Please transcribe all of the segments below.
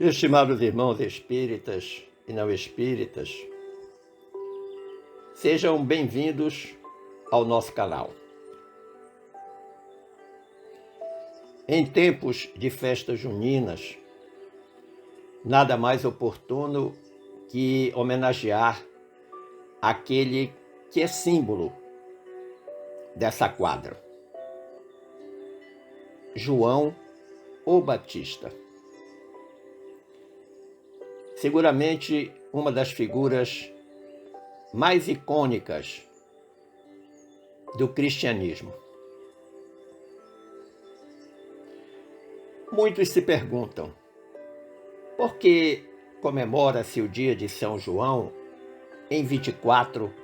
Estimados irmãos espíritas e não espíritas, sejam bem-vindos ao nosso canal. Em tempos de festas juninas, nada mais oportuno que homenagear aquele que é símbolo dessa quadra, João o Batista. Seguramente uma das figuras mais icônicas do cristianismo. Muitos se perguntam, por que comemora-se o dia de São João em 24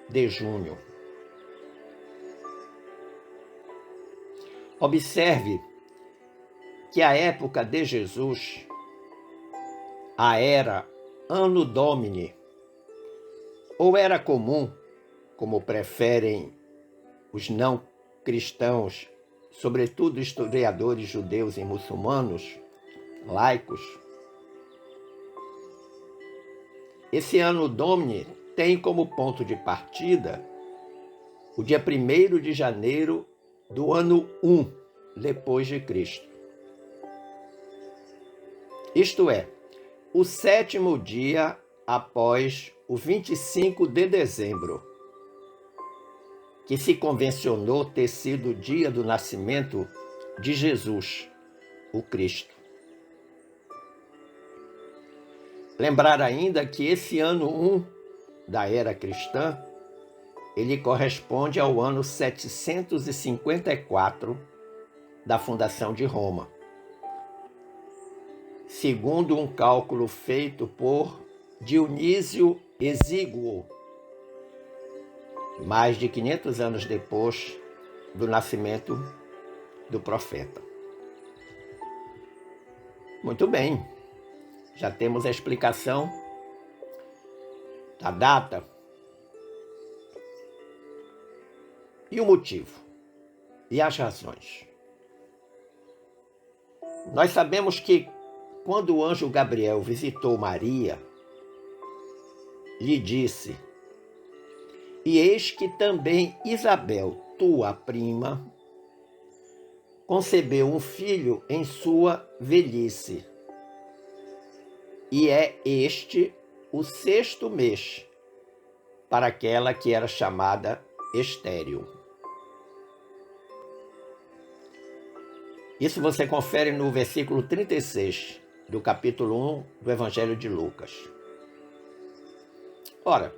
de junho? Observe que a época de Jesus, a era Anno Domini, ou era comum, como preferem os não cristãos, sobretudo historiadores judeus e muçulmanos, laicos. Esse Anno Domini tem como ponto de partida o dia 1º de janeiro do ano 1 depois de Cristo. Isto é, o 7º dia após o 25 de dezembro, que se convencionou ter sido o dia do nascimento de Jesus, o Cristo. Lembrar ainda que esse ano 1 da era cristã, ele corresponde ao ano 754 da fundação de Roma, segundo um cálculo feito por Dionísio Exíguo, mais de 500 anos depois do nascimento do profeta. Muito bem, já temos a explicação da data e o motivo e as razões. Nós sabemos que quando o anjo Gabriel visitou Maria, lhe disse: "E eis que também Isabel, tua prima, concebeu um filho em sua velhice, e é este o 6º mês para aquela que era chamada estéril." Isso você confere no versículo 36 do capítulo 1 do Evangelho de Lucas. Ora,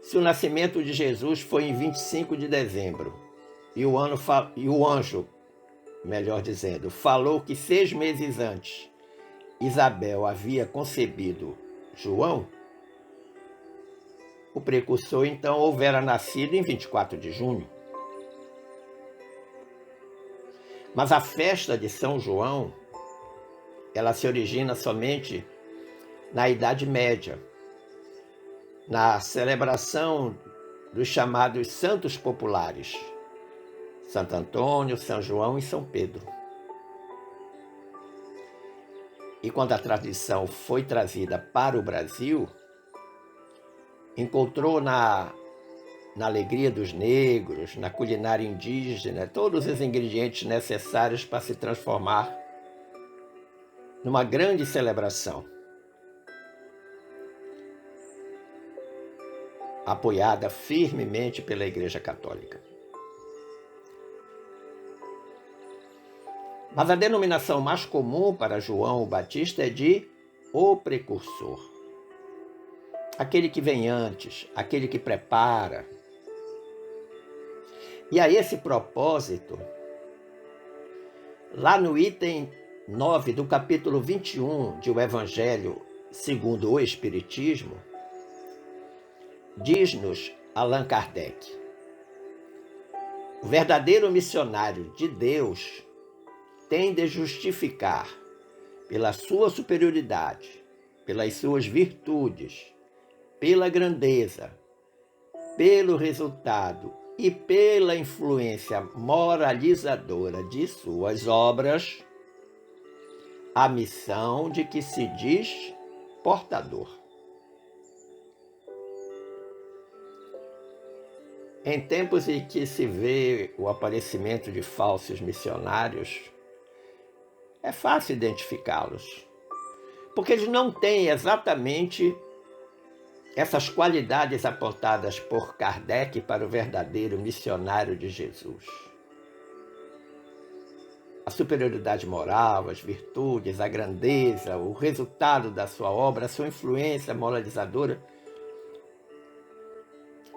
se o nascimento de Jesus foi em 25 de dezembro e o anjo, melhor dizendo, falou que 6 meses antes Isabel havia concebido João, o precursor então houvera nascido em 24 de junho. Mas a festa de São João, ela se origina somente na Idade Média, na celebração dos chamados santos populares, Santo Antônio, São João e São Pedro. E quando a tradição foi trazida para o Brasil, encontrou na alegria dos negros, na culinária indígena, todos os ingredientes necessários para se transformar numa grande celebração, apoiada firmemente pela Igreja Católica. Mas a denominação mais comum para João o Batista é de o precursor. Aquele que vem antes, aquele que prepara. E a esse propósito, lá no item 9 do capítulo 21 de O Evangelho segundo o Espiritismo, diz-nos Allan Kardec: o verdadeiro missionário de Deus tem de justificar, pela sua superioridade, pelas suas virtudes, pela grandeza, pelo resultado e pela influência moralizadora de suas obras, a missão de que se diz portador. Em tempos em que se vê o aparecimento de falsos missionários, é fácil identificá-los, porque eles não têm exatamente essas qualidades apontadas por Kardec para o verdadeiro missionário de Jesus. A superioridade moral, as virtudes, a grandeza, o resultado da sua obra, a sua influência moralizadora,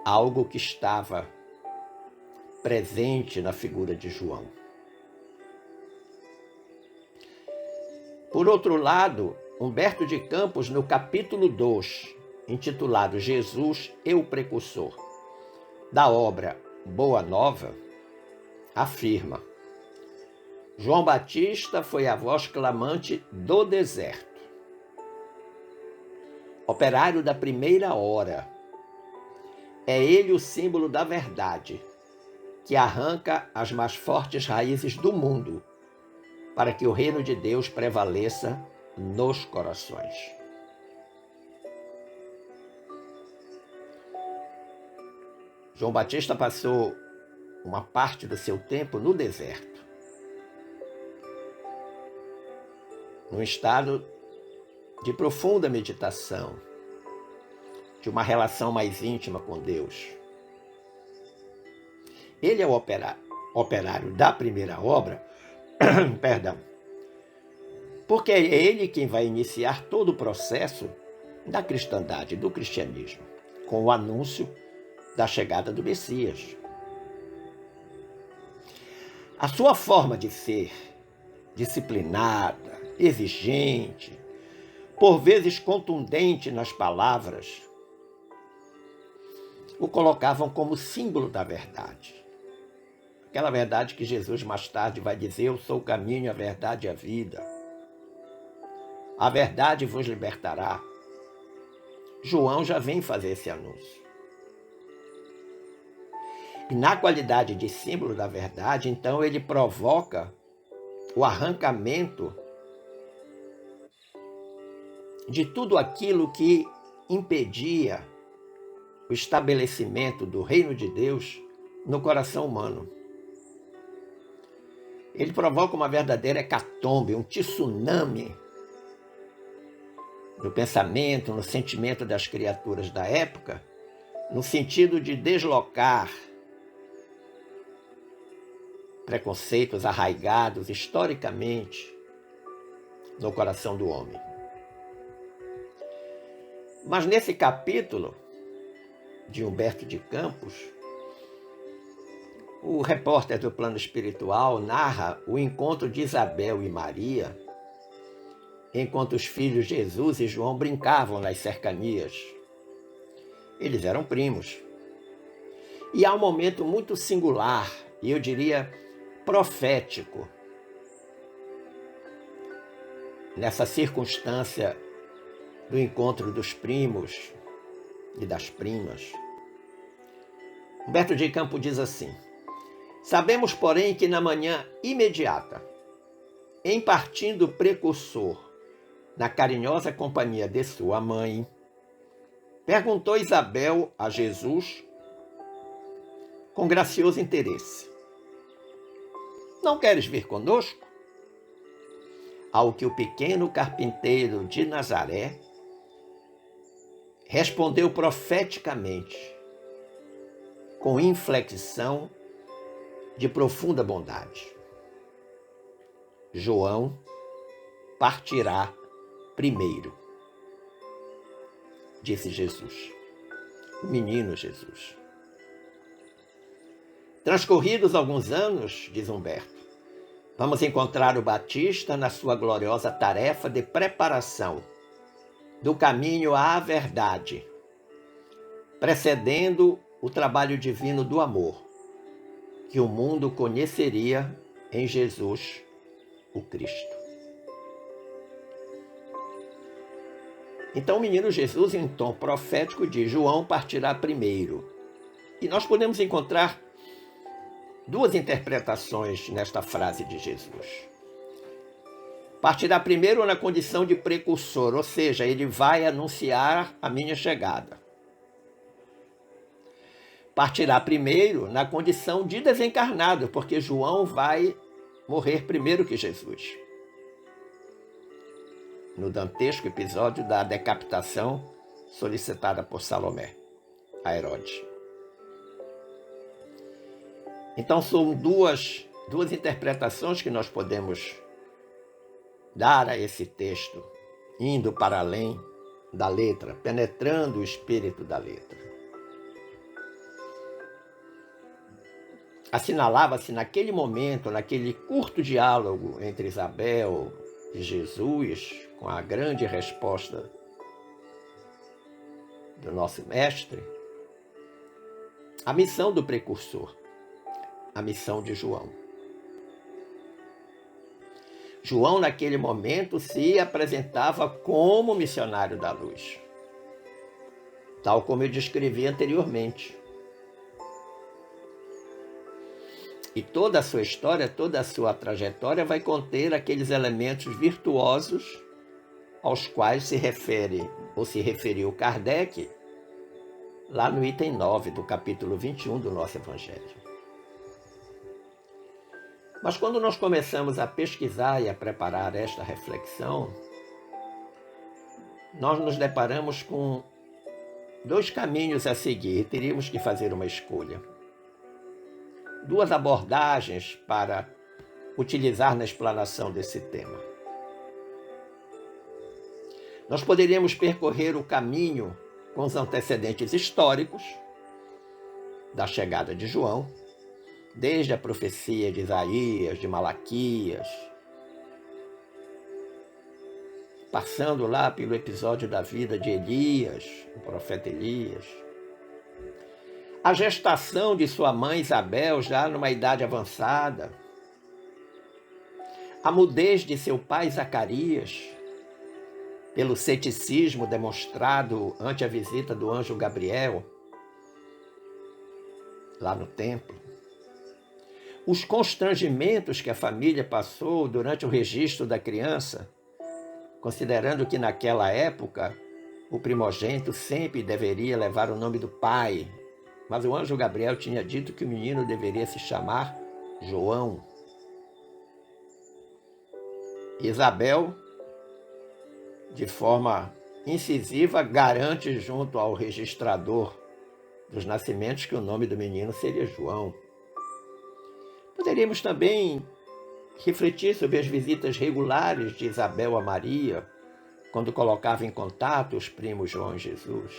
algo que estava presente na figura de João. Por outro lado, Humberto de Campos, no capítulo 2, intitulado Jesus e o Precursor, da obra Boa Nova, afirma: João Batista foi a voz clamante do deserto, operário da primeira hora. É ele o símbolo da verdade, que arranca as mais fortes raízes do mundo, para que o reino de Deus prevaleça nos corações. João Batista passou uma parte do seu tempo no deserto, num estado de profunda meditação, de uma relação mais íntima com Deus. Ele é o operário da primeira obra, perdão, porque é ele quem vai iniciar todo o processo da cristandade, do cristianismo, com o anúncio da chegada do Messias. A sua forma de ser, disciplinada, exigente, por vezes contundente nas palavras, o colocavam como símbolo da verdade. Aquela verdade que Jesus mais tarde vai dizer: eu sou o caminho, a verdade e a vida. A verdade vos libertará. João já vem fazer esse anúncio. E na qualidade de símbolo da verdade, então ele provoca o arrancamento de tudo aquilo que impedia o estabelecimento do reino de Deus no coração humano. Ele provoca uma verdadeira hecatombe, um tsunami no pensamento, no sentimento das criaturas da época, no sentido de deslocar preconceitos arraigados historicamente no coração do homem. Mas nesse capítulo de Humberto de Campos, o repórter do Plano Espiritual narra o encontro de Isabel e Maria, enquanto os filhos Jesus e João brincavam nas cercanias. Eles eram primos. E há um momento muito singular, e eu diria profético, nessa circunstância do encontro dos primos e das primas. Humberto de Campos diz assim: sabemos, porém, que na manhã imediata, em partindo o precursor, na carinhosa companhia de sua mãe, perguntou Isabel a Jesus com gracioso interesse: não queres vir conosco? Ao que o pequeno carpinteiro de Nazaré respondeu profeticamente, com inflexão de profunda bondade: João partirá primeiro, disse Jesus, o menino Jesus. Transcorridos alguns anos, diz Humberto, vamos encontrar o Batista na sua gloriosa tarefa de preparação do caminho à verdade, precedendo o trabalho divino do amor, que o mundo conheceria em Jesus, o Cristo. Então o menino Jesus, em tom profético, diz: João partirá primeiro. E nós podemos encontrar duas interpretações nesta frase de Jesus. Partirá primeiro na condição de precursor, ou seja, ele vai anunciar a minha chegada. Partirá primeiro na condição de desencarnado, porque João vai morrer primeiro que Jesus. No dantesco episódio da decapitação solicitada por Salomé a Herodes. Então são duas interpretações que nós podemos dar a esse texto, indo para além da letra, penetrando o espírito da letra. Assinalava-se naquele momento, naquele curto diálogo entre Isabel e Jesus, com a grande resposta do nosso mestre, a missão do precursor, a missão de João. João, naquele momento, se apresentava como missionário da luz, tal como eu descrevi anteriormente. E toda a sua história, toda a sua trajetória vai conter aqueles elementos virtuosos aos quais se refere, ou se referiu Kardec, lá no item 9 do capítulo 21 do nosso Evangelho. Mas quando nós começamos a pesquisar e a preparar esta reflexão, nós nos deparamos com dois caminhos a seguir, teríamos que fazer uma escolha. Duas abordagens para utilizar na explanação desse tema. Nós poderíamos percorrer o caminho com os antecedentes históricos da chegada de João, desde a profecia de Isaías, de Malaquias, passando lá pelo episódio da vida de Elias, o profeta Elias, a gestação de sua mãe Isabel já numa idade avançada, a mudez de seu pai Zacarias, pelo ceticismo demonstrado ante a visita do anjo Gabriel, lá no templo, os constrangimentos que a família passou durante o registro da criança, considerando que naquela época o primogênito sempre deveria levar o nome do pai, mas o anjo Gabriel tinha dito que o menino deveria se chamar João. Isabel, de forma incisiva, garante junto ao registrador dos nascimentos que o nome do menino seria João. Poderíamos também refletir sobre as visitas regulares de Isabel a Maria, quando colocava em contato os primos João e Jesus.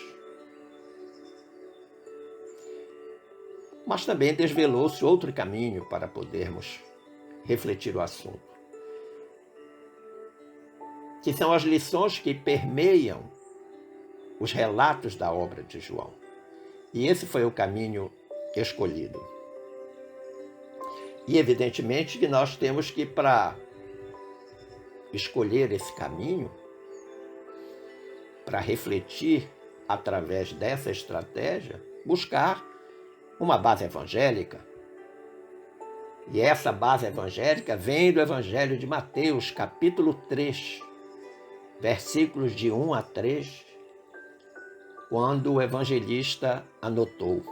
Mas também desvelou-se outro caminho para podermos refletir o assunto, que são as lições que permeiam os relatos da obra de João. E esse foi o caminho escolhido. E evidentemente que nós temos que, para escolher esse caminho, para refletir através dessa estratégia, buscar uma base evangélica. E essa base evangélica vem do Evangelho de Mateus, capítulo 3, versículos de 1 a 3, quando o evangelista anotou: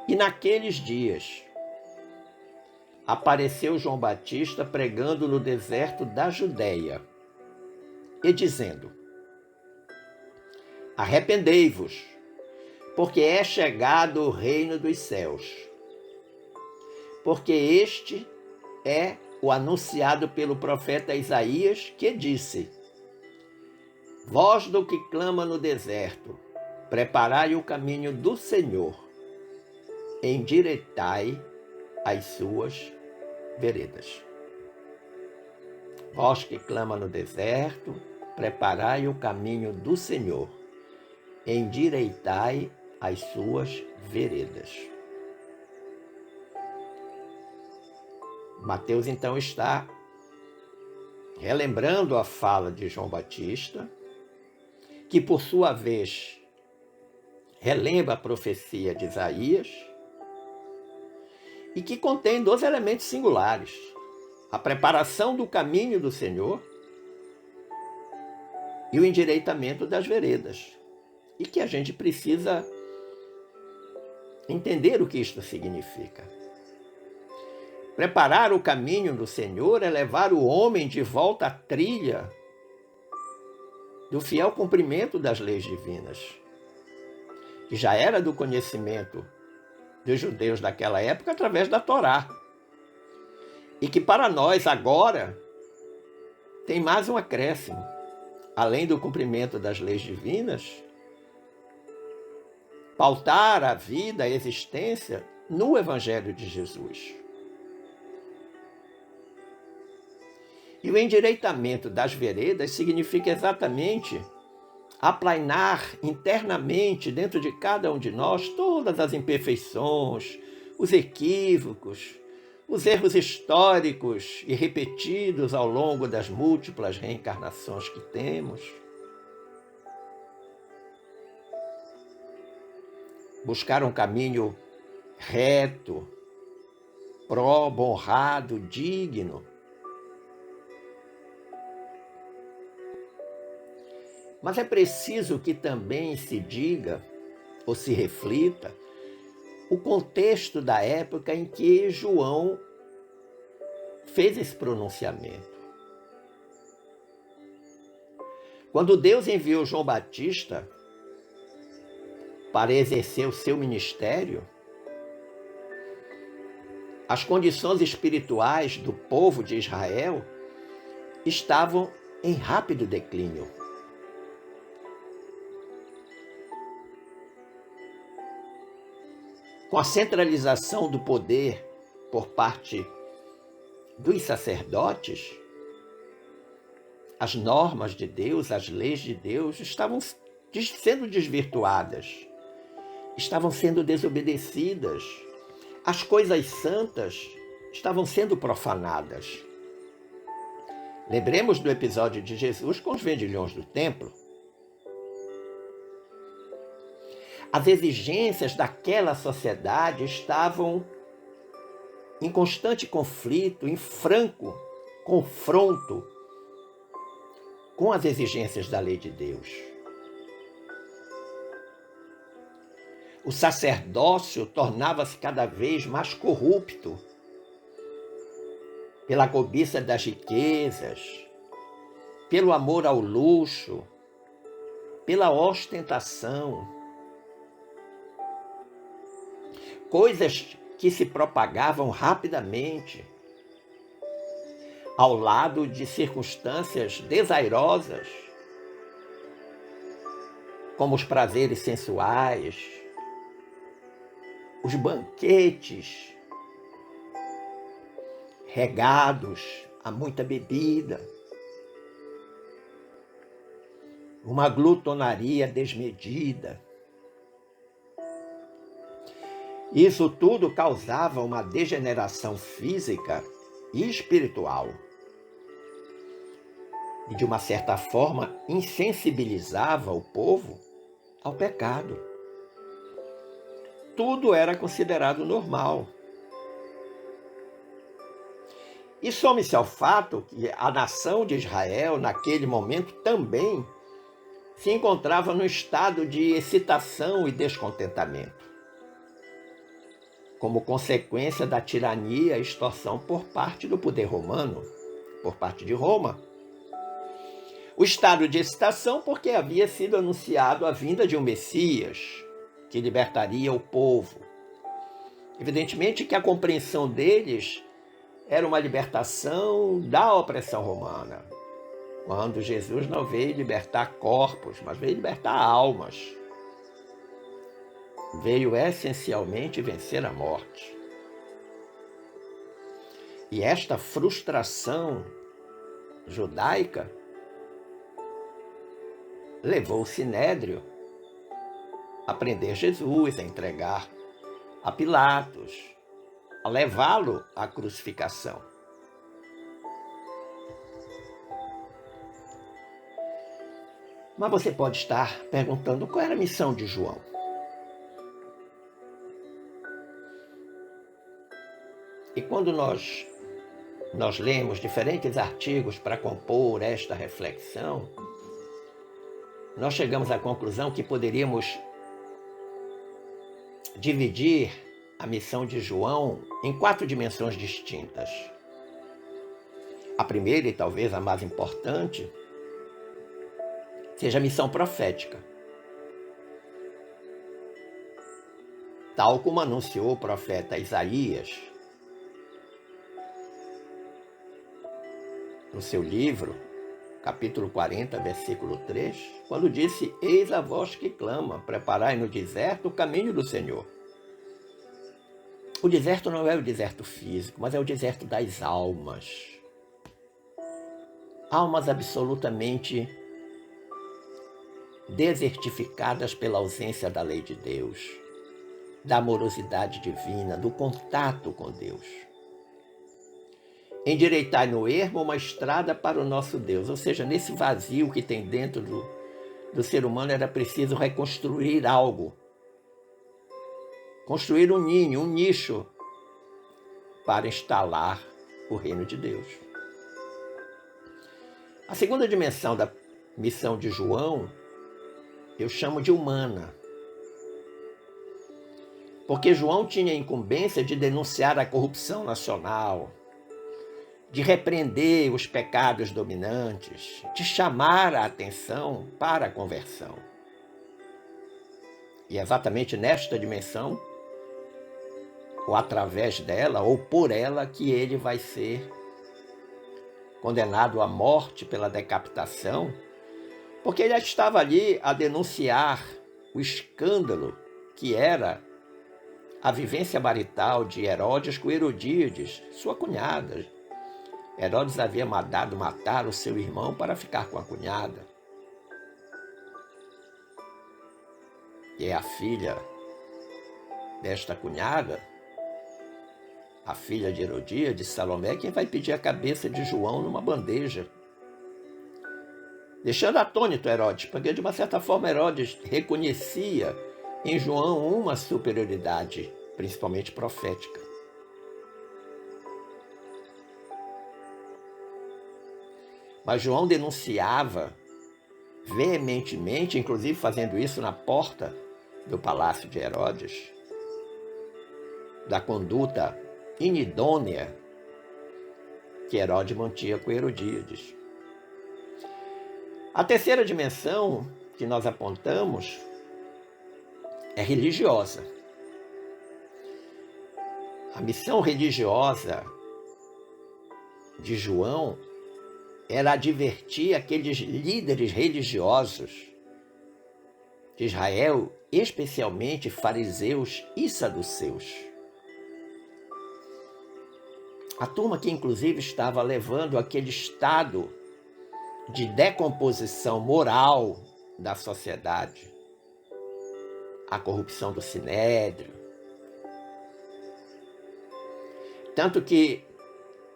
E naqueles dias apareceu João Batista pregando no deserto da Judéia e dizendo: Arrependei-vos, porque é chegado o reino dos céus. Porque este é o anunciado pelo profeta Isaías, que disse: Voz do que clama no deserto, preparai o caminho do Senhor, endireitai as suas veredas. Vós que clama no deserto, preparai o caminho do Senhor, endireitai as suas veredas. Mateus então está relembrando a fala de João Batista, que por sua vez relembra a profecia de Isaías e que contém dois elementos singulares. a preparação do caminho do Senhor e o endireitamento das veredas. E que a gente precisa entender o que isto significa. Preparar o caminho do Senhor é levar o homem de volta à trilha do fiel cumprimento das leis divinas, que já era do conhecimento dos judeus daquela época através da Torá. E que para nós agora tem mais um acréscimo. Além do cumprimento das leis divinas, pautar a vida, a existência no Evangelho de Jesus. E o endireitamento das veredas significa exatamente aplainar internamente dentro de cada um de nós todas as imperfeições, os equívocos, os erros históricos e repetidos ao longo das múltiplas reencarnações que temos. Buscar um caminho reto, próprio, honrado, digno. Mas é preciso que também se diga, ou se reflita, o contexto da época em que João fez esse pronunciamento. Quando Deus enviou João Batista para exercer o seu ministério, as condições espirituais do povo de Israel estavam em rápido declínio. Com a centralização do poder por parte dos sacerdotes, as normas de Deus, as leis de Deus estavam sendo desvirtuadas, estavam sendo desobedecidas, as coisas santas estavam sendo profanadas. Lembremos do episódio de Jesus com os vendilhões do templo. As exigências daquela sociedade estavam em constante conflito, em franco confronto com as exigências da lei de Deus. O sacerdócio tornava-se cada vez mais corrupto pela cobiça das riquezas, pelo amor ao luxo, pela ostentação. Coisas que se propagavam rapidamente ao lado de circunstâncias desairosas, como os prazeres sensuais, os banquetes regados a muita bebida, uma glutonaria desmedida. Isso tudo causava uma degeneração física e espiritual. E, de uma certa forma, insensibilizava o povo ao pecado. Tudo era considerado normal. E some-se ao fato que a nação de Israel, naquele momento, também se encontrava num estado de excitação e descontentamento, como consequência da tirania e extorsão por parte do poder romano, por parte de Roma. O estado de excitação porque havia sido anunciado a vinda de um Messias que libertaria o povo. Evidentemente que a compreensão deles era uma libertação da opressão romana, quando Jesus não veio libertar corpos, mas veio libertar almas. Veio essencialmente vencer a morte. E esta frustração judaica levou o Sinédrio a prender Jesus, a entregar a Pilatos, a levá-lo à crucificação. Mas você pode estar perguntando qual era a missão de João. E quando nós nós lemos diferentes artigos para compor esta reflexão, nós chegamos à conclusão que poderíamos dividir a missão de João em 4 dimensões distintas. A primeira, e talvez a mais importante, seja a missão profética. Tal como anunciou o profeta Isaías no seu livro, capítulo 40, versículo 3, quando disse: eis a voz que clama, preparai no deserto o caminho do Senhor. O deserto não é o deserto físico, mas é o deserto das almas. Almas absolutamente desertificadas pela ausência da lei de Deus, da amorosidade divina, do contato com Deus. Endireitai no ermo uma estrada para o nosso Deus. Ou seja, nesse vazio que tem dentro do ser humano, era preciso reconstruir algo. Construir um ninho, um nicho, para instalar o reino de Deus. A segunda dimensão da missão de João, eu chamo de humana. Porque João tinha a incumbência de denunciar a corrupção nacional, de repreender os pecados dominantes, de chamar a atenção para a conversão. E é exatamente nesta dimensão, ou através dela, ou por ela, que ele vai ser condenado à morte pela decapitação, porque ele estava ali a denunciar o escândalo que era a vivência marital de Herodes com Herodíades, sua cunhada. Herodes havia mandado matar o seu irmão para ficar com a cunhada. E é a filha desta cunhada, a filha de Herodíades, Salomé, quem vai pedir a cabeça de João numa bandeja. Deixando atônito Herodes, porque de uma certa forma Herodes reconhecia em João uma superioridade, principalmente profética. Mas João denunciava veementemente, inclusive fazendo isso na porta do palácio de Herodes, da conduta inidônea que Herodes mantinha com Herodíades. A terceira dimensão que nós apontamos é religiosa. A missão religiosa de João era advertir aqueles líderes religiosos de Israel, especialmente fariseus e saduceus. A turma que inclusive estava levando aquele estado de decomposição moral da sociedade, a corrupção do Sinédrio. Tanto que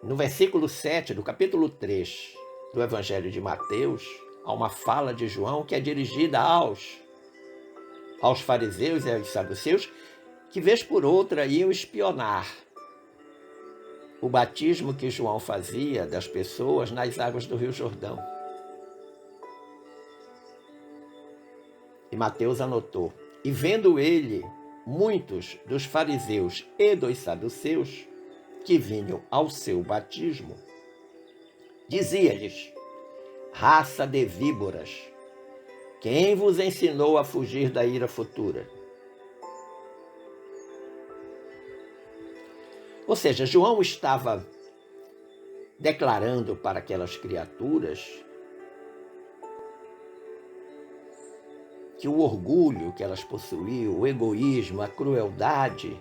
no versículo 7 do capítulo 3 do Evangelho de Mateus, há uma fala de João que é dirigida aos fariseus e aos saduceus, que vez por outra iam espionar o batismo que João fazia das pessoas nas águas do Rio Jordão. E Mateus anotou: e vendo ele muitos dos fariseus e dos saduceus que vinham ao seu batismo, dizia-lhes: raça de víboras, quem vos ensinou a fugir da ira futura? Ou seja, João estava declarando para aquelas criaturas que o orgulho que elas possuíam, o egoísmo, a crueldade,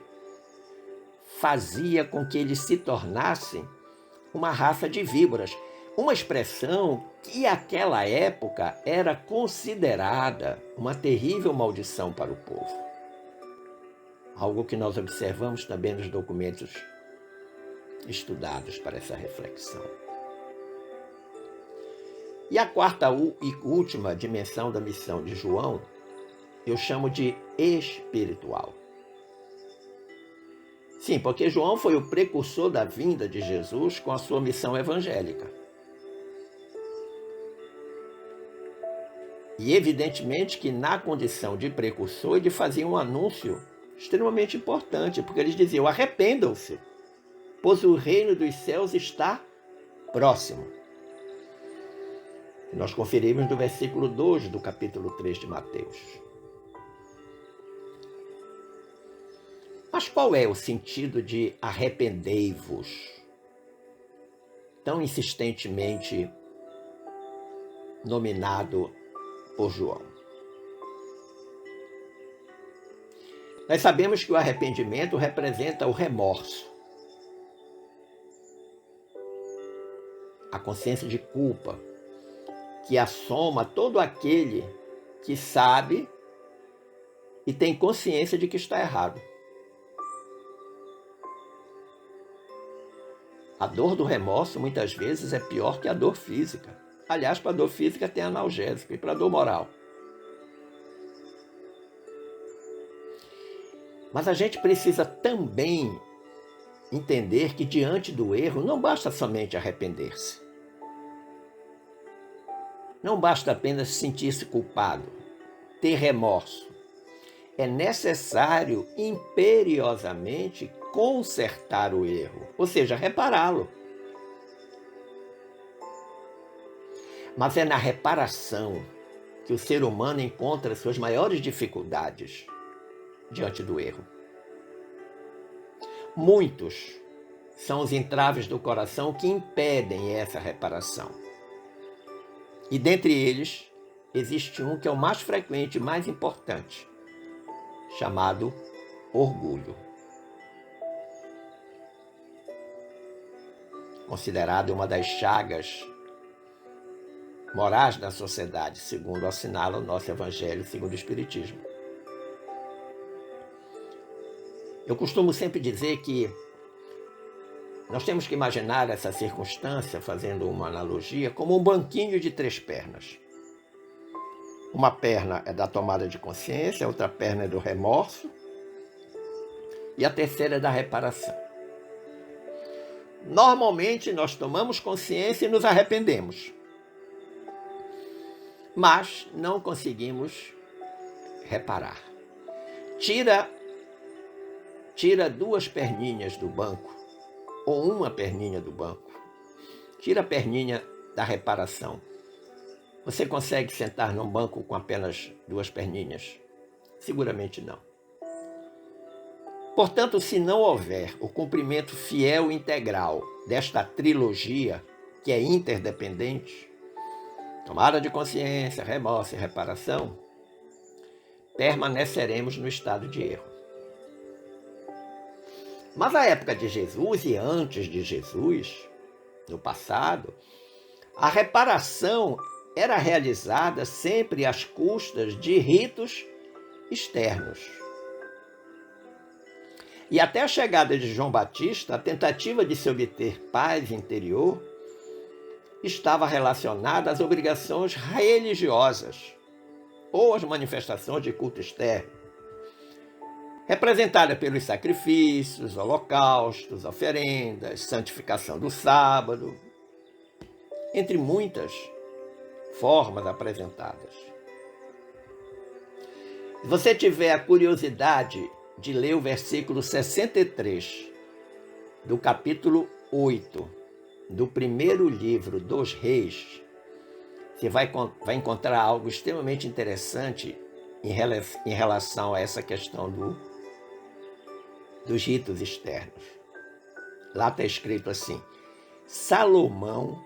fazia com que eles se tornassem uma raça de víboras. Uma expressão que naquela época era considerada uma terrível maldição para o povo. Algo que nós observamos também nos documentos estudados para essa reflexão. E a quarta e última dimensão da missão de João, eu chamo de espiritual. Sim, porque João foi o precursor da vinda de Jesus com a sua missão evangélica. E evidentemente que na condição de precursor ele fazia um anúncio extremamente importante, porque eles diziam: arrependam-se, pois o reino dos céus está próximo. Nós conferimos no versículo 2 do capítulo 3 de Mateus. Mas qual é o sentido de arrependei-vos, tão insistentemente nominado por João? Nós sabemos que o arrependimento representa o remorso, a consciência de culpa, que assoma todo aquele que sabe e tem consciência de que está errado. A dor do remorso muitas vezes é pior que a dor física. Aliás, para a dor física tem analgésico e para a dor moral. Mas a gente precisa também entender que diante do erro não basta somente arrepender-se. Não basta apenas sentir-se culpado, ter remorso. É necessário imperiosamente consertar o erro, ou seja, repará-lo. Mas é na reparação que o ser humano encontra suas maiores dificuldades diante do erro. Muitos são os entraves do coração que impedem essa reparação. E dentre eles, existe um que é o mais frequente e mais importante, chamado orgulho. Considerado uma das chagas morais da sociedade, segundo assinala o nosso Evangelho, segundo o Espiritismo. Eu costumo sempre dizer que nós temos que imaginar essa circunstância, fazendo uma analogia, como um banquinho de 3 pernas. Uma perna é da tomada de consciência, a outra perna é do remorso e a terceira é da reparação. Normalmente nós tomamos consciência e nos arrependemos, mas não conseguimos reparar. Tira 2 perninhas do banco, ou uma perninha do banco. Tira a perninha da reparação. Você consegue sentar num banco com apenas 2 perninhas? Seguramente não. Portanto, se não houver o cumprimento fiel e integral desta trilogia, que é interdependente, tomada de consciência, remorso e reparação, permaneceremos no estado de erro. Mas na época de Jesus e antes de Jesus, no passado, a reparação era realizada sempre às custas de ritos externos. E até a chegada de João Batista, a tentativa de se obter paz interior estava relacionada às obrigações religiosas ou às manifestações de culto externo, representada pelos sacrifícios, holocaustos, oferendas, santificação do sábado, entre muitas formas apresentadas. Se você tiver a curiosidade de ler o versículo 63 do capítulo 8 do primeiro livro dos Reis, você vai encontrar algo extremamente interessante em relação a essa questão dos ritos externos. Lá está escrito assim: Salomão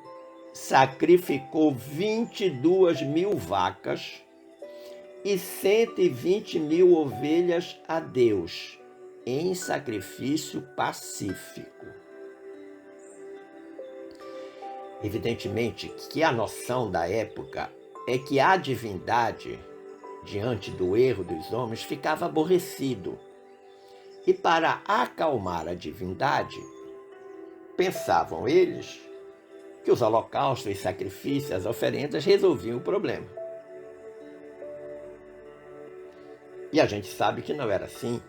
sacrificou 22.000 vacas e 120.000 ovelhas a Deus em sacrifício pacífico. Evidentemente que a noção da época é que a divindade, diante do erro dos homens, ficava aborrecido. E para acalmar a divindade, pensavam eles que os holocaustos, os sacrifícios, as oferendas resolviam o problema. E a gente sabe que não era assim.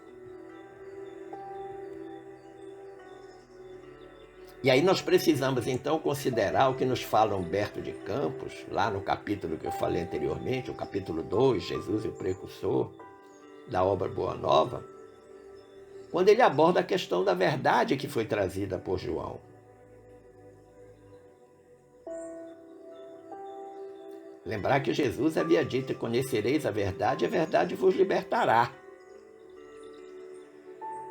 E aí nós precisamos então considerar o que nos fala Humberto de Campos, lá no capítulo que eu falei anteriormente, o capítulo 2, Jesus e o Precursor, da obra Boa Nova, quando ele aborda a questão da verdade que foi trazida por João. Lembrar que Jesus havia dito: conhecereis a verdade vos libertará.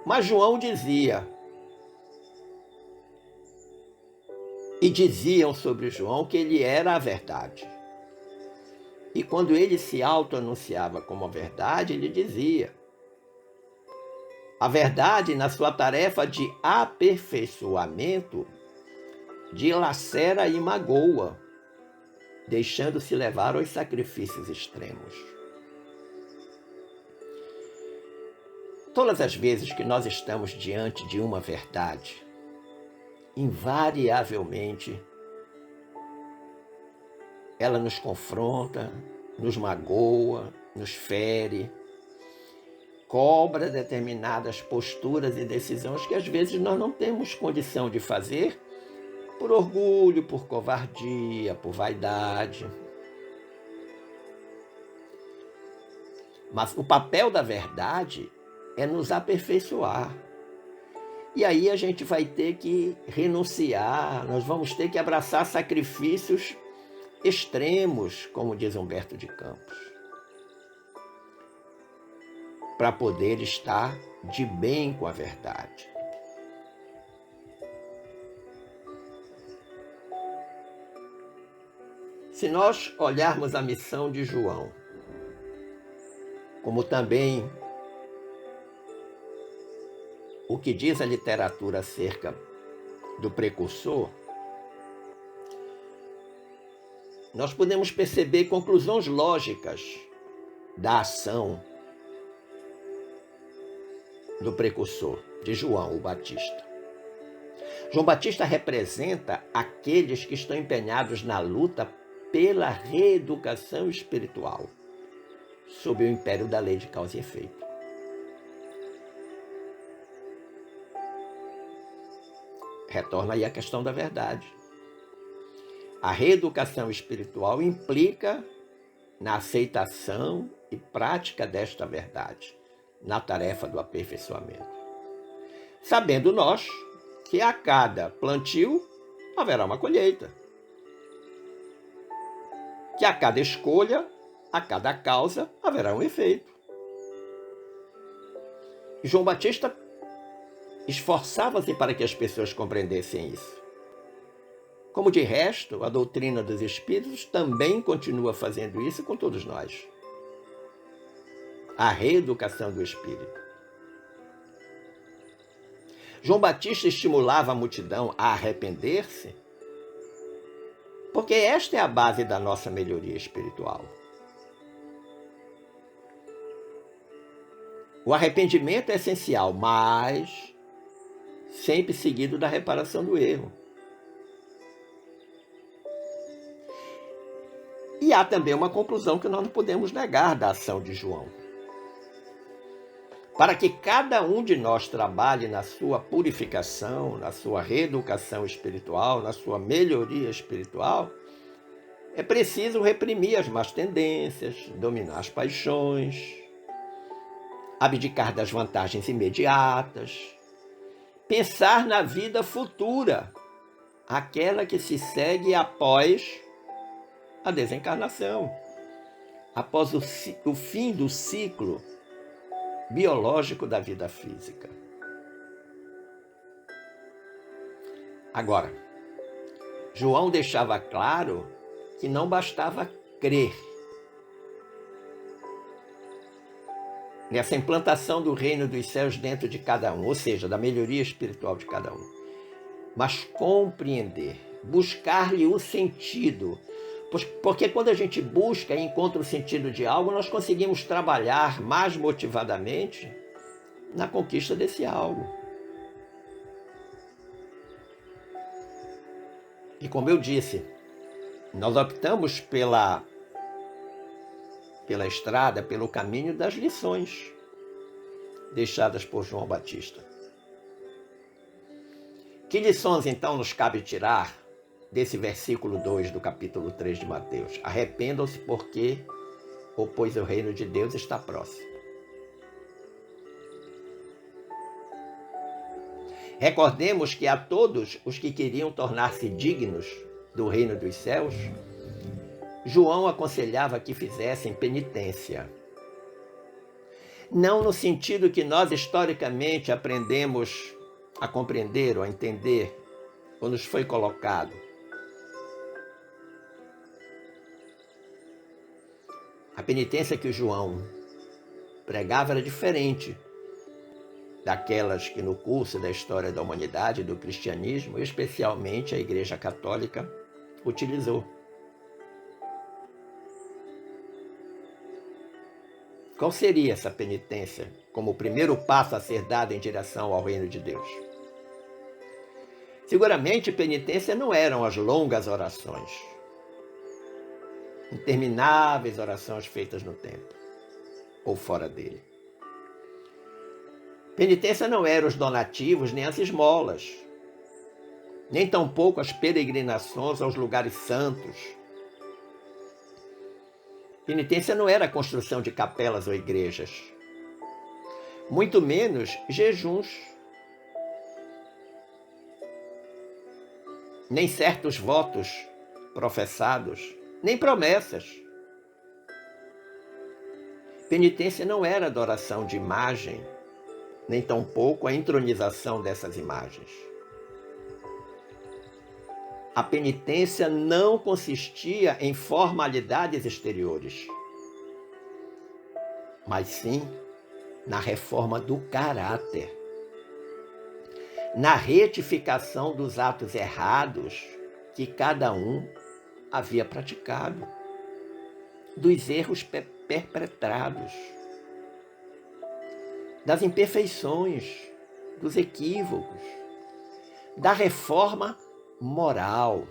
Mas João dizia, e diziam sobre João que ele era a verdade. E quando ele se auto-anunciava como a verdade, ele dizia: a verdade, na sua tarefa de aperfeiçoamento, dilacera e magoa, deixando-se levar aos sacrifícios extremos. Todas as vezes que nós estamos diante de uma verdade, invariavelmente, ela nos confronta, nos magoa, nos fere, cobra determinadas posturas e decisões que às vezes nós não temos condição de fazer por orgulho, por covardia, por vaidade. Mas o papel da verdade é nos aperfeiçoar. E aí a gente vai ter que renunciar, nós vamos ter que abraçar sacrifícios extremos, como diz Humberto de Campos, para poder estar de bem com a verdade. Se nós olharmos a missão de João, como também o que diz a literatura acerca do precursor, nós podemos perceber conclusões lógicas da ação do precursor, de João o Batista. João Batista representa aqueles que estão empenhados na luta pela reeducação espiritual, sob o império da lei de causa e efeito. Retorna aí a questão da verdade. A reeducação espiritual implica na aceitação e prática desta verdade, na tarefa do aperfeiçoamento. Sabendo nós que a cada plantio haverá uma colheita, que a cada escolha, a cada causa, haverá um efeito. E João Batista esforçava-se para que as pessoas compreendessem isso. Como de resto, a doutrina dos Espíritos também continua fazendo isso com todos nós. A reeducação do Espírito. João Batista estimulava a multidão a arrepender-se, porque esta é a base da nossa melhoria espiritual. O arrependimento é essencial, mas sempre seguido da reparação do erro. E há também uma conclusão que nós não podemos negar da ação de João. Para que cada um de nós trabalhe na sua purificação, na sua reeducação espiritual, na sua melhoria espiritual, é preciso reprimir as más tendências, dominar as paixões, abdicar das vantagens imediatas, pensar na vida futura, aquela que se segue após a desencarnação, após o fim do ciclo biológico da vida física. Agora, João deixava claro que não bastava crer nessa implantação do reino dos céus dentro de cada um, ou seja, da melhoria espiritual de cada um, mas compreender, buscar-lhe o sentido. Porque quando a gente busca e encontra o sentido de algo, nós conseguimos trabalhar mais motivadamente na conquista desse algo. E como eu disse, nós optamos pela estrada, pelo caminho das lições deixadas por João Batista. Que lições, então, nos cabe tirar desse versículo 2 do capítulo 3 de Mateus? Arrependam-se porque, pois o reino de Deus está próximo. Recordemos que a todos os que queriam tornar-se dignos do reino dos céus, João aconselhava que fizessem penitência. Não no sentido que nós historicamente aprendemos a compreender ou a entender, ou nos foi colocado. A penitência que o João pregava era diferente daquelas que no curso da história da humanidade, do cristianismo, especialmente a Igreja Católica, utilizou. Qual seria essa penitência como o primeiro passo a ser dado em direção ao reino de Deus? Seguramente, penitência não eram as longas orações, intermináveis orações feitas no templo ou fora dele. Penitência não eram os donativos nem as esmolas, nem tampouco as peregrinações aos lugares santos. Penitência não era a construção de capelas ou igrejas, muito menos jejuns, nem certos votos professados, nem promessas. Penitência não era adoração de imagem, nem tampouco a entronização dessas imagens. A penitência não consistia em formalidades exteriores, mas sim na reforma do caráter, na retificação dos atos errados que cada um havia praticado, dos erros perpetrados, das imperfeições, dos equívocos, da reforma moral,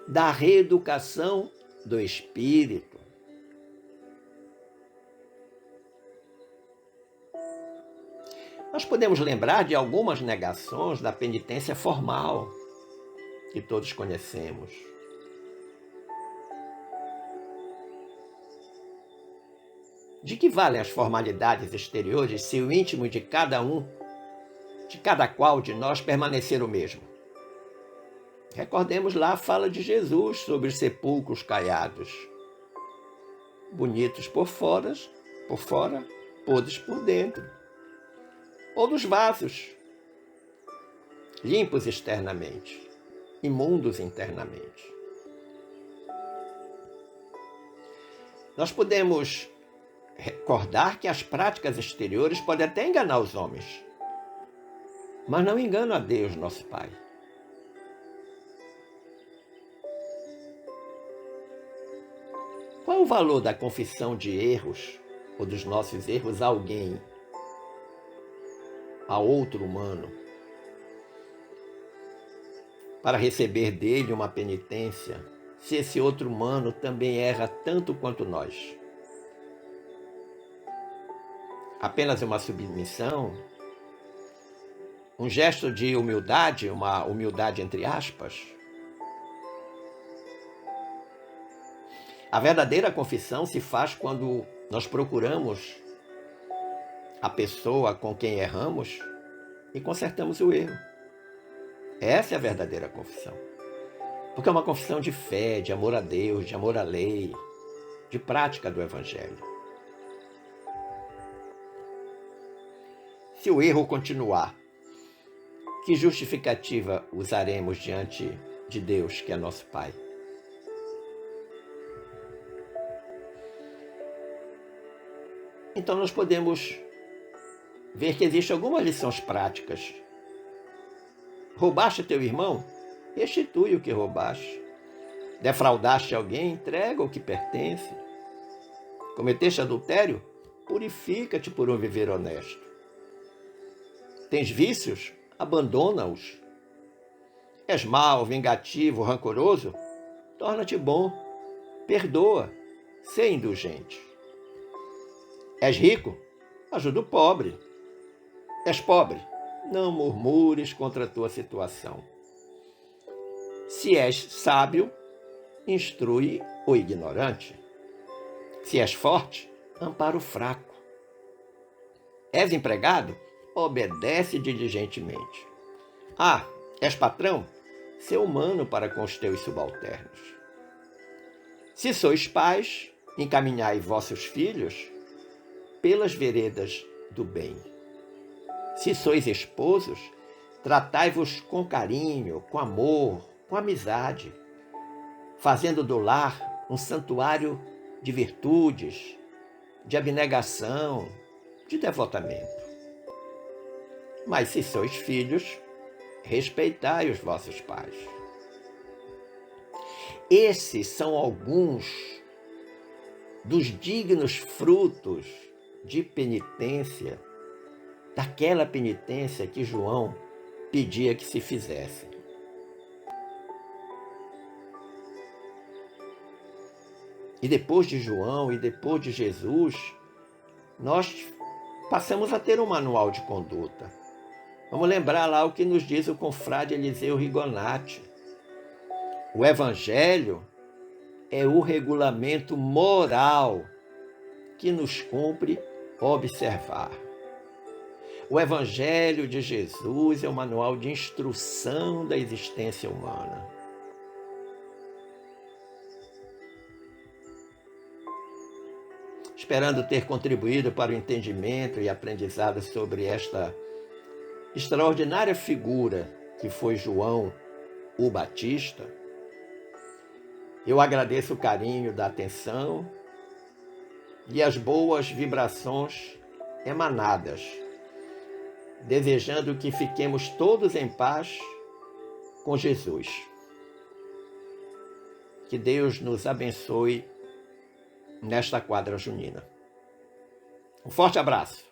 da reeducação do espírito. Nós podemos lembrar de algumas negações da penitência formal, que todos conhecemos. De que valem as formalidades exteriores se o íntimo de cada qual de nós permanecer o mesmo? Recordemos lá a fala de Jesus sobre os sepulcros caiados. Bonitos por fora, podres por dentro. Ou dos vasos, limpos externamente, imundos internamente. Nós podemos recordar que as práticas exteriores podem até enganar os homens, mas não enganam a Deus, nosso Pai. Qual o valor da confissão de erros ou dos nossos erros a alguém, a outro humano, para receber dele uma penitência, se esse outro humano também erra tanto quanto nós? Apenas uma submissão, um gesto de humildade, uma humildade entre aspas? A verdadeira confissão se faz quando nós procuramos a pessoa com quem erramos e consertamos o erro. Essa é a verdadeira confissão. Porque é uma confissão de fé, de amor a Deus, de amor à lei, de prática do Evangelho. Se o erro continuar, que justificativa usaremos diante de Deus, que é nosso Pai? Então nós podemos ver que existem algumas lições práticas. Roubaste teu irmão? Restitui o que roubaste. Defraudaste alguém? Entrega o que pertence. Cometeste adultério? Purifica-te por um viver honesto. Tens vícios? Abandona-os. És mau, vingativo, rancoroso? Torna-te bom. Perdoa. Sê indulgente. És rico? Ajuda o pobre. És pobre? não murmures contra a tua situação. Se és sábio, instrui o ignorante. Se és forte, ampara o fraco. És empregado? Obedece diligentemente. Ah, és patrão? Sê humano para com os teus subalternos. Se sois pais, encaminhai vossos filhos pelas veredas do bem. Se sois esposos, tratai-vos com carinho, com amor, com amizade, fazendo do lar um santuário de virtudes, de abnegação, de devotamento. Mas se sois filhos, respeitai os vossos pais. Esses são alguns dos dignos frutos de penitência, daquela penitência que João pedia que se fizesse. E depois de João e depois de Jesus, nós passamos a ter um manual de conduta. Vamos lembrar lá o que nos diz o confrade Eliseu Rigonati. O Evangelho é o regulamento moral que nos cumpre observar. O Evangelho de Jesus é o manual de instrução da existência humana. Esperando ter contribuído para o entendimento e aprendizado sobre esta extraordinária figura que foi João o Batista, eu agradeço o carinho da atenção e as boas vibrações emanadas, desejando que fiquemos todos em paz com Jesus. Que Deus nos abençoe nesta quadra junina. Um forte abraço.